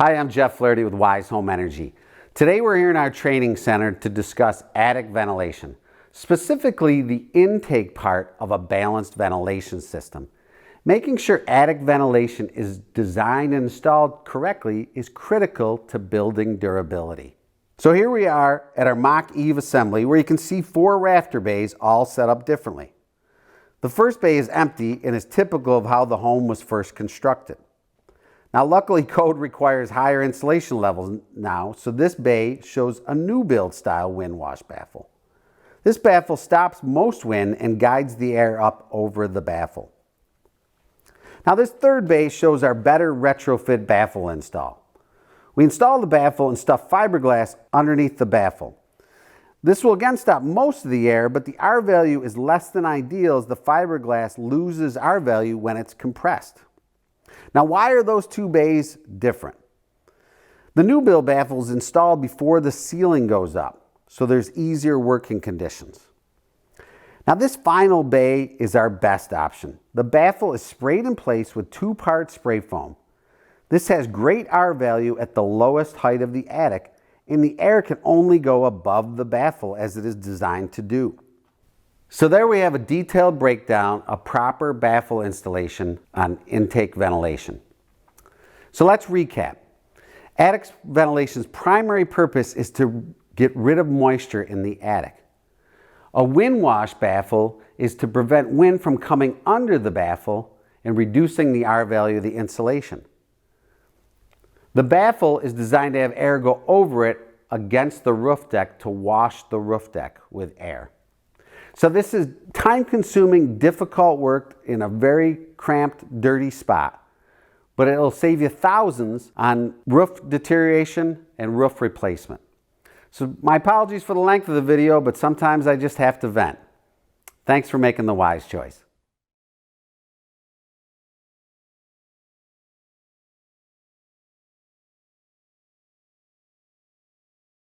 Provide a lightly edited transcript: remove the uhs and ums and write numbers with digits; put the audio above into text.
Hi, I'm Jeff Flaherty with Wise Home Energy. Today we're here in our training center to discuss attic ventilation, specifically the intake part of a balanced ventilation system. Making sure attic ventilation is designed and installed correctly is critical to building durability. So here we are at our mock eave assembly where you can see 4 rafter bays all set up differently. The first bay is empty and is typical of how the home was first constructed. Now luckily code requires higher insulation levels now, so this bay shows a new build style wind wash baffle. This baffle stops most wind and guides the air up over the baffle. Now this third bay shows our better retrofit baffle install. We install the baffle and stuff fiberglass underneath the baffle. This will again stop most of the air, but the R value is less than ideal as the fiberglass loses R value when it's compressed. Now, why are those 2 bays different? The new build baffle is installed before the ceiling goes up, so there's easier working conditions. Now, this final bay is our best option. The baffle is sprayed in place with 2-part spray foam. This has great R value at the lowest height of the attic, and the air can only go above the baffle as it is designed to do. So there we have a detailed breakdown of proper baffle installation on intake ventilation. So let's recap. Attic ventilation's primary purpose is to get rid of moisture in the attic. A wind wash baffle is to prevent wind from coming under the baffle and reducing the R value of the insulation. The baffle is designed to have air go over it against the roof deck to wash the roof deck with air. So this is time-consuming, difficult work in a very cramped, dirty spot, but it'll save you thousands on roof deterioration and roof replacement. So my apologies for the length of the video, but sometimes I just have to vent. Thanks for making the wise choice.